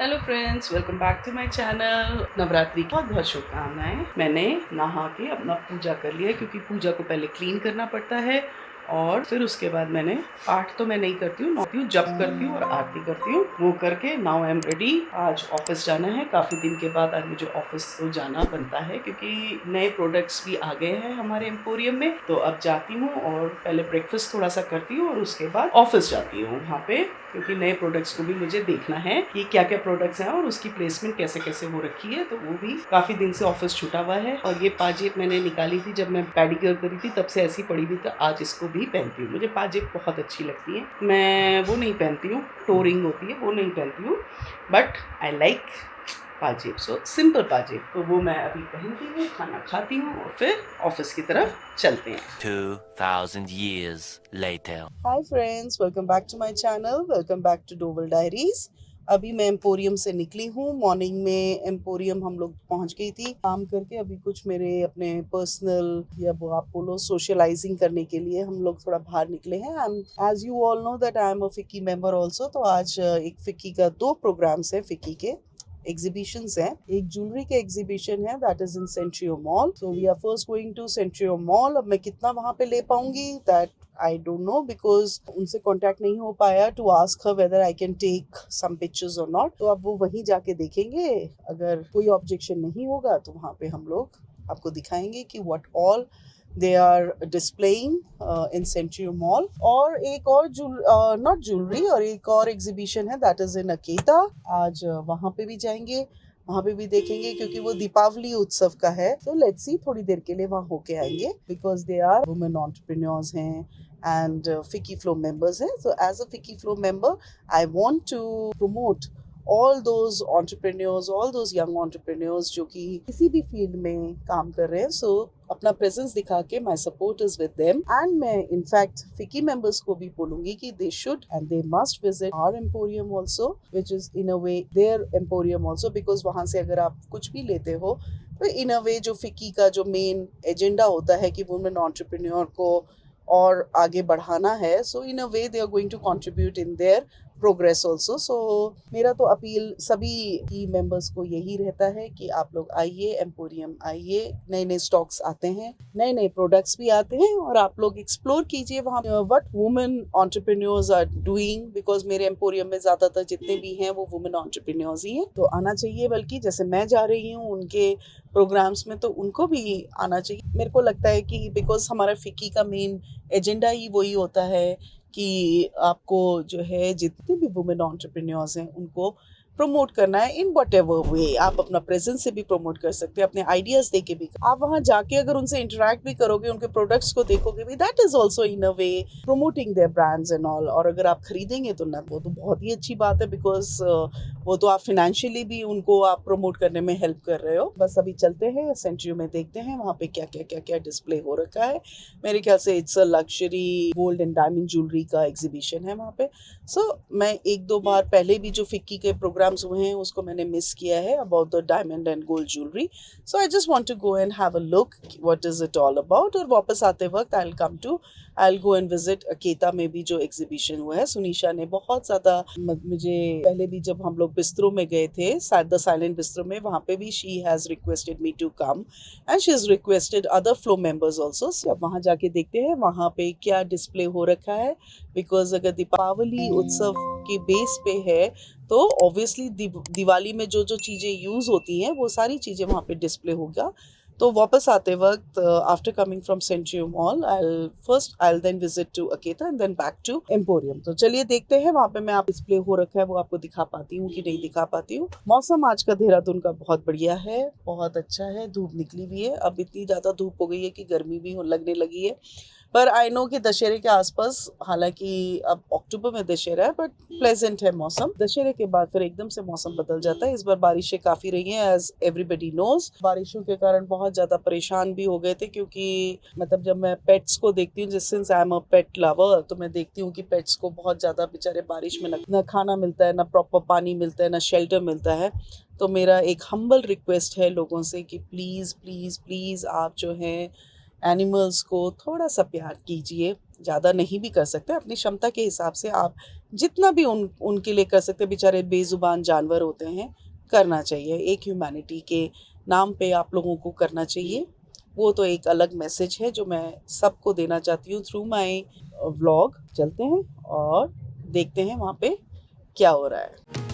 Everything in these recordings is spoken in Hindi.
Hello friends, welcome back to my channel. Navratri की बहुत बहुत शुभकामनाएं। मैंने नहा के अपना पूजा कर लिया क्योंकि पूजा को पहले क्लीन करना पड़ता है और फिर उसके बाद मैंने पाठ तो मैं नहीं करती हूँ, जप करती हूँ और आरती करती हूँ। वो करके नाउ आई एम रेडी। आज ऑफिस जाना है, काफ़ी दिन के बाद आज मुझे ऑफिस तो जाना बनता है क्योंकि नए प्रोडक्ट्स भी आ गए हैं हमारे एम्पोरियम में। तो अब जाती हूँ और पहले ब्रेकफास्ट थोड़ा सा करती हूँ और उसके बाद ऑफिस जाती हूँ वहाँ पे, क्योंकि नए प्रोडक्ट्स को भी मुझे देखना है कि क्या क्या प्रोडक्ट्स हैं और उसकी प्लेसमेंट कैसे कैसे हो रखी है। तो वो भी काफ़ी दिन से ऑफिस छूटा हुआ है और ये पाजेब मैंने निकाली थी जब मैं पेडिक्योर करी थी, तब से ऐसी पड़ी हुई। तो आज इसको भी पहनती हूँ। मुझे पाजेब बहुत अच्छी लगती है। मैं वो नहीं पहनती हूँ, टोरिंग होती है वो नहीं पहनती हूँ, but I like pajeb. So simple pajeb, तो वो मैं अभी पहनती हूँ, खाना खाती हूँ और फिर ऑफिस की तरफ चलते हैं। 2000 years later. Hi friends, welcome back to my channel, welcome back to Doval diaries. अभी मैं एम्पोरियम से निकली हूँ। मॉर्निंग में एम्पोरियम हम लोग पहुँच गई थी काम करके। अभी कुछ मेरे अपने पर्सनल या वो आप बोलो सोशलाइजिंग करने के लिए हम लोग थोड़ा बाहर निकले हैं। I am as you all know that I am a FICCI member also. तो आज एक फिक्की का 2 प्रोग्राम्स है, फिक्की के एग्जीबिशंस हैं। एक ज्वेलरी के एग्जीबिशन है that is in Centrio mall. So we are first going to Centrio mall. अब मैं कितना वहां पे ले पाऊंगी that I don't know, because उनसे कांटेक्ट नहीं हो पाया to ask her whether I can take some pictures और नॉट। तो अब वो वहीं जाके देखेंगे। अगर कोई ऑब्जेक्शन नहीं होगा तो वहां पे हम लोग आपको दिखाएंगे कि what all they are displaying in Century Mall। और एक और नॉट ज्वेलरी, और एक और एग्जीबिशन है दैट इज इन अकेता। आज वहां पे भी जाएंगे, वहां पे भी देखेंगे क्योंकि वो दीपावली उत्सव का है। तो लेट्स सी, थोड़ी देर के लिए वहां होके आएंगे because they are women entrepreneurs हैं एंड फिकी फ्लो members हैं। So as a FICCI FLO member I want to promote all those entrepreneurs, all those young entrepreneurs जो कि किसी भी फील्ड में काम कर रहे हैं। सो अपना प्रेजेंस दिखा के my support is with them. And मैं इनफैक्ट फिकी मेंबर्स को भी बोलूंगी कि they should and they must visit our emporium also, which is in a way their emporium also, because वहां से अगर आप कुछ भी लेते हो तो इन अ वे जो फिकी का जो मेन एजेंडा होता है कि वुमेन एंटरप्रेन्योर को और आगे बढ़ाना है। So in a way they are going to contribute in their progress also. So मेरा तो अपील सभी की मेंबर्स को यही रहता है कि आप लोग आइए, एम्पोरियम आइए। नए नए स्टॉक्स आते हैं, नए नए प्रोडक्ट्स भी आते हैं और आप लोग एक्सप्लोर कीजिए वहाँ what women entrepreneurs are doing, because मेरे एम्पोरियम में ज़्यादातर जितने भी हैं वो वुमेन एंटरप्रेन्योर्स ही हैं। तो आना चाहिए, बल्कि जैसे मैं जा रही हूँ उनके प्रोग्राम्स में तो उनको भी आना चाहिए। मेरे को लगता है कि बिकॉज हमारा फिकी का मेन एजेंडा ही वही होता है कि आपको जो है जितने भी वुमेन एंटरप्रेन्योर्स हैं उनको प्रमोट करना है इन वट एवर वे। आप अपना प्रेजेंस से भी प्रमोट कर सकते हैं, अपने आइडियाज दे के भी। आप वहाँ जाके अगर उनसे इंटरेक्ट भी करोगे, उनके प्रोडक्ट्स को देखोगे भी, that is also in a way promoting their brands and all. और अगर आप खरीदेंगे तो ना, वो तो बहुत ही अच्छी बात है, बिकॉज वो तो आप फिनेंशियली भी उनको आप प्रमोट करने में हेल्प कर रहे हो। बस अभी चलते हैं सेंचुरी में, देखते हैं वहाँ पे क्या डिस्प्ले हो रखा है। मेरे ख्याल से it's a luxury gold and diamond jewellery का एग्जीबिशन है वहाँ पे। सो मैं एक दो बार पहले भी जो फिक्की के प्रोग्राम्स हुए हैं उसको मैंने मिस किया है about the diamond and gold jewellery. So I just want to go and have a look what is it all about. और वापस आते वक्त आई गो एंड विजिट अकेता में भी जो एग्जीबिशन हुआ है। सुनीशा ने बहुत ज़्यादा मुझे पहले भी जब हम लोग बिस्तरों में गए थे, द साइलेंट बिस्तरों में, वहाँ पे भी she has requested me to come and she is requested other FLO members also. अब वहाँ जाके देखते हैं वहाँ पे क्या डिस्प्ले हो रखा है, बिकॉज अगर दीपावली उत्सव के बेस पे है तो ऑब्वियसली दिवाली में जो जो चीज़ें यूज़ होती हैं वो सारी चीज़ें वहाँ पे डिस्प्ले होगा। तो वापस आते वक्त after coming from Century Mall I then visit to अकेता and then back to Emporium. तो चलिए देखते हैं वहाँ पे मैं आप डिस्प्ले हो रखा है वो आपको दिखा पाती हूँ कि नहीं दिखा पाती हूँ। मौसम आज का देहरादून का बहुत बढ़िया है, बहुत अच्छा है। धूप निकली हुई है, अब इतनी ज़्यादा धूप हो गई है कि गर्मी भी लगने लगी है। पर आई नो कि दशहरे के आसपास, हालांकि अब अक्टूबर में दशहरा है, बट प्लेजेंट है मौसम। दशहरे के बाद फिर एकदम से मौसम बदल जाता है। इस बार बारिशें काफ़ी रही हैं, एज एवरीबडी नोज। बारिशों के कारण बहुत ज़्यादा परेशान भी हो गए थे, क्योंकि मतलब जब मैं पेट्स को देखती हूँ, since I am a pet lover, तो मैं देखती हूँ कि पेट्स को बहुत ज़्यादा बेचारे बारिश में न खाना मिलता है, न प्रॉपर पानी मिलता है, न शेल्टर मिलता है। तो मेरा एक हम्बल रिक्वेस्ट है लोगों से कि प्लीज़ प्लीज़ प्लीज़ आप जो हैं एनिमल्स को थोड़ा सा प्यार कीजिए, ज़्यादा नहीं भी कर सकते, अपनी क्षमता के हिसाब से आप जितना भी उनके लिए कर सकते, बेचारे बेजुबान जानवर होते हैं, करना चाहिए। एक ह्यूमैनिटी के नाम पे आप लोगों को करना चाहिए। वो तो एक अलग मैसेज है जो मैं सबको देना चाहती हूँ थ्रू माई व्लॉग। चलते हैं और देखते हैं वहाँ पे क्या हो रहा है।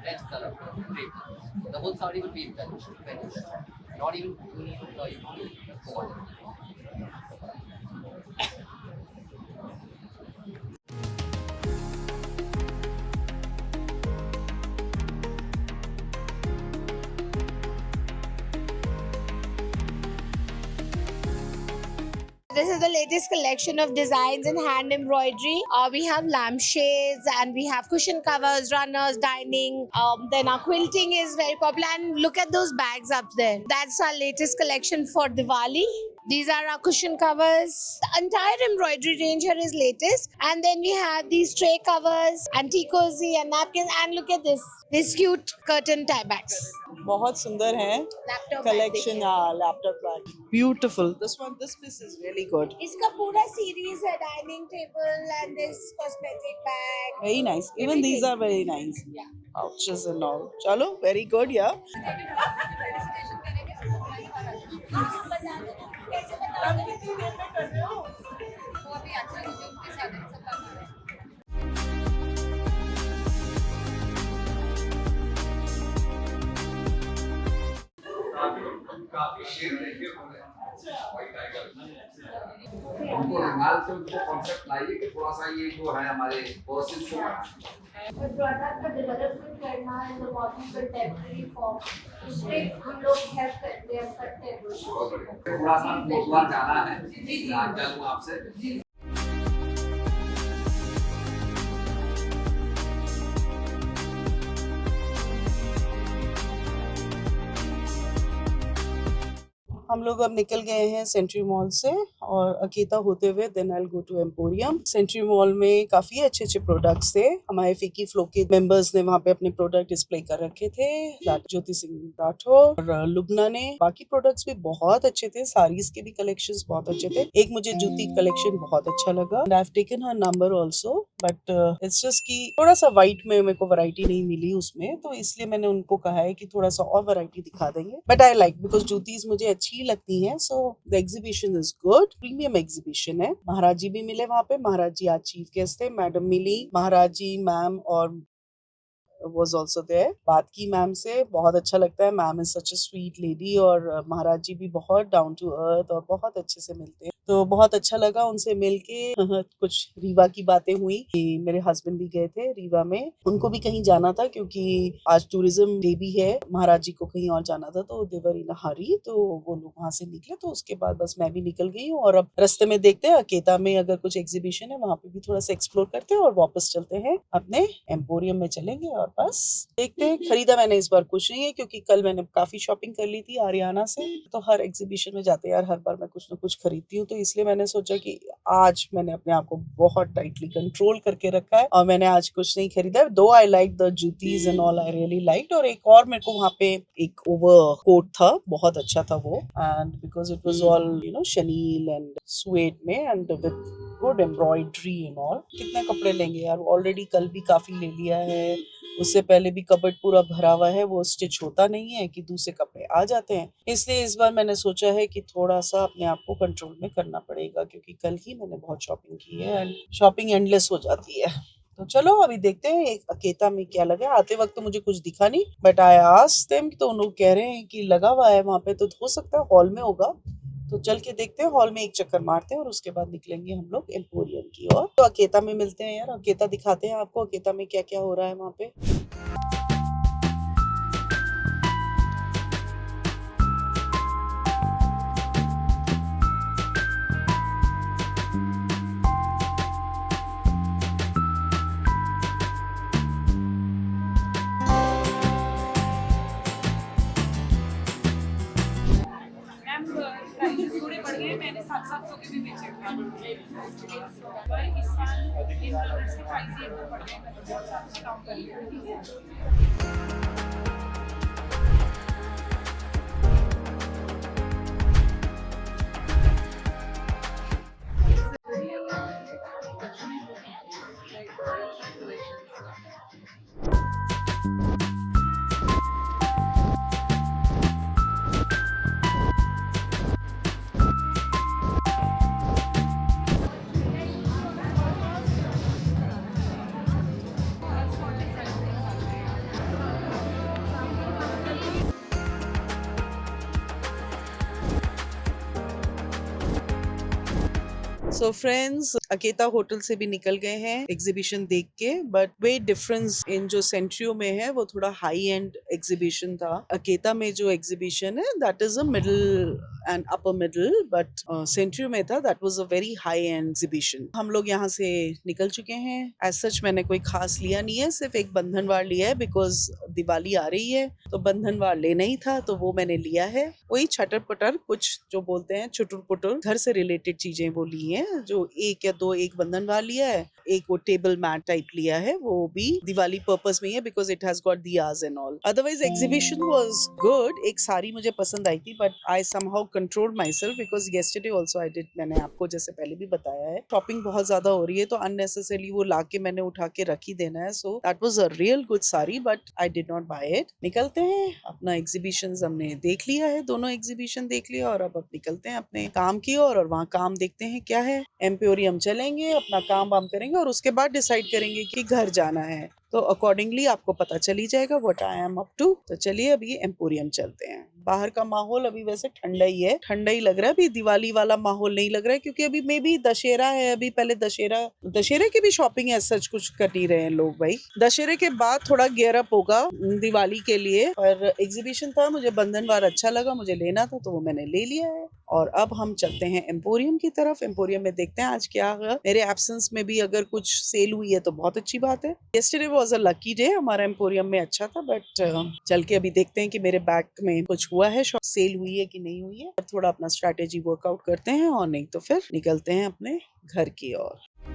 Red color, drape. The whole saree will be in red. Not even you need to This is the latest collection of designs in hand embroidery. We have lampshades and we have cushion covers, runners, dining. Then our quilting is very popular. And look at those bags up there. That's our latest collection for Diwali. These are our cushion covers. The entire embroidery range here is latest. And then we have these tray covers, antique cozy and napkins. And look at this cute curtain tie bags. बहुत सुंदर है Laptop collection. bag laptop bag beautiful. This piece is really good. इसका पूरा सीरीज है dining table and this cosmetic bag very nice, even these are very nice, pouches and all. चलो वेरी गुड या उनको रुमाल से उनको कॉन्सेप्ट लाइए कि थोड़ा सा ये जो है हमारे कोर्सेज को प्रोडक्ट का डेवलपमेंट करना है तो बहुत कंटेम्प्रेरी फॉर्म उसमें हम लोग हेल्प करते हैं बहुत बढ़िया। थोड़ा सा एक बार जाना है, जान लूँ आपसे। हम लोग अब निकल गए हैं सेंट्री मॉल से और अकेता होते हुए then I will go to emporium. Centrio mall में काफ़ी अच्छे प्रोडक्ट्स थे। हमारे फीकी फ्लो के मेंबर्स ने वहाँ पे अपने प्रोडक्ट डिस्प्ले कर रखे थे। ज्योति सिंह राठौर और लुबना ने। बाकी प्रोडक्ट्स भी बहुत अच्छे थे, साड़ीज के भी कलेक्शंस बहुत अच्छे थे। एक मुझे जूती कलेक्शन बहुत अच्छा लगा। I have taken her number also, but it's just कि थोड़ा सा वाइट में मेरे को वैरायटी नहीं मिली उसमें, तो इसलिए मैंने उनको कहा है कि थोड़ा सा और वैरायटी दिखा देंगे। But I like because juttis मुझे अच्छी लगती हैं। So the exhibition is good, premium exhibition है। महाराज जी भी मिले वहाँ पे। महाराज जी आज चीफ गेस्ट थे। मैडम मिली, महाराज जी, मैम और was also there। बात की मैम से, बहुत अच्छा लगता है। Ma'am is such a sweet lady और महाराज जी भी बहुत डाउन टू अर्थ और बहुत अच्छे से मिलते हैं, तो बहुत अच्छा लगा उनसे मिलके। कुछ रीवा की बातें हुई कि मेरे हस्बैंड भी गए थे रीवा में, उनको भी कहीं जाना था क्योंकि आज टूरिज्म डे भी है। महाराज जी को कहीं और जाना था तो देवर इन हरी, तो वो लोग वहां से निकले। तो उसके बाद बस मैं भी निकल गई हूँ और अब रास्ते में देखते हैं अकेता में अगर कुछ एग्जीबिशन है वहां पे भी थोड़ा सा एक्सप्लोर करते हैं और वापस चलते हैं अपने एम्पोरियम में चलेंगे और बस देखते हैं। खरीदा मैंने इस बार कुछ नहीं है क्योंकि कल मैंने काफी शॉपिंग कर ली थी हरियाणा से। तो हर एग्जीबिशन में जाते यार हर बार मैं कुछ ना कुछ खरीदती हूँ, तो इसलिए मैंने सोचा कि आज मैंने अपने आप को बहुत टाइटली कंट्रोल करके रखा है और मैंने आज कुछ नहीं खरीदा। दो I like the juttis and all, I really liked. और एक और मेरे को वहाँ पे एक ओवर कोट था, बहुत अच्छा था वो, and because it was all you know chenille and suede में and with good embroidery and all. कितने कपड़े लेंगे यार, ऑलरेडी कल भी काफी ले लिया है, उससे पहले भी कबर्ड पूरा भरा हुआ है। वो स्टिच होता नहीं है कि दूसरे कपड़े आ जाते हैं, इसलिए इस बार मैंने सोचा है कि थोड़ा सा अपने आप को कंट्रोल में करना पड़ेगा क्योंकि कल ही मैंने बहुत शॉपिंग की है एंड शॉपिंग एंडलेस हो जाती है। तो चलो अभी देखते हैं एक अकेता में क्या लगा। आते वक्त तो मुझे कुछ दिखा नहीं, बट आई आस्क्ड देम, तो उन लोग कह रहे हैं कि लगा हुआ है वहां पे, तो हो सकता है हॉल में होगा। तो चल के देखते हैं, हॉल में एक चक्कर मारते हैं और उसके बाद निकलेंगे हम लोग एम्पोरियम की ओर। तो अकेता में मिलते हैं यार, अकेता दिखाते हैं आपको अकेता में क्या क्या हो रहा है वहाँ पे। सौ के भी बेचे पर इस साल इन कलर्स के प्राइस ही एकदम बढ़ गए, मैंने बहुत सालों से काम कर लिया, ठीक है। सो फ्रेंड्स, अकेता होटल से भी निकल गए हैं एग्जीबिशन देख के, बट वे डिफरेंस इन जो सेंट्रियो में है वो थोड़ा हाई एंड एग्जीबिशन था। अकेता में जो एग्जीबिशन है that is a middle and upper middle, but Centrio में था that was a very high and exhibition. हम लोग यहाँ से निकल चुके हैं। एज सच मैंने कोई खास लिया नहीं है, सिर्फ एक बंधनवार लिया है बिकॉज दिवाली आ रही है तो बंधनवार लेना ही था, तो वो मैंने लिया है। वही छटर पटर कुछ जो बोलते हैं छुटुर पुटुर घर से रिलेटेड चीजें वो ली हैं, जो एक या दो, एक बंधनवार लिया है, एक वो टेबल मैट टाइप लिया है, वो भी दिवाली पर्पस में है because it has got diyas and all. Otherwise exhibition was good. एक साड़ी मुझे पसंद आई थी but I somehow controlled myself because yesterday also I did, मैंने आपको जैसे पहले भी बताया है शॉपिंग बहुत ज्यादा हो रही है तो अननेसेसरली वो लाके मैंने उठा के रख ही देना है। So that was a real good sari but I did not buy it. निकलते हैं, अपना एग्जीबिशन हमने देख लिया है, दोनों एग्जीबिशन देख लिया और अब निकलते हैं अपने काम की ओर और वहाँ काम देखते हैं क्या है। एम्पोरियम चलेंगे, अपना काम वाम करेंगे और उसके बाद डिसाइड करेंगे कि घर जाना है, तो अकॉर्डिंगली आपको पता चली जाएगा what I am up to. तो चलिए अभी एम्पोरियम चलते हैं। बाहर का माहौल अभी वैसे ठंडा ही है, ठंडा ही लग रहा है, अभी दिवाली वाला माहौल नहीं लग रहा है क्योंकि अभी मे भी दशहरा है। अभी पहले दशहरे की भी शॉपिंग है, सच कुछ कर ही रहे हैं लोग भाई। दशहरे के बाद थोड़ा गियर अप होगा दिवाली के लिए। और एग्जीबिशन था, मुझे बंधनवार अच्छा लगा, मुझे लेना था तो वो मैंने ले लिया है। और अब हम चलते हैं एम्पोरियम की तरफ। एम्पोरियम में देखते हैं आज क्या है। मेरे एब्सेंस में भी अगर कुछ सेल हुई है तो बहुत अच्छी बात है। Yesterday was a lucky day, हमारा एम्पोरियम में अच्छा था, बट चल के अभी देखते हैं कि मेरे बैग में कुछ हुआ है, सेल हुई है कि नहीं हुई है। थोड़ा अपना स्ट्रैटेजी वर्कआउट करते हैं और नहीं तो फिर निकलते हैं अपने घर की ओर।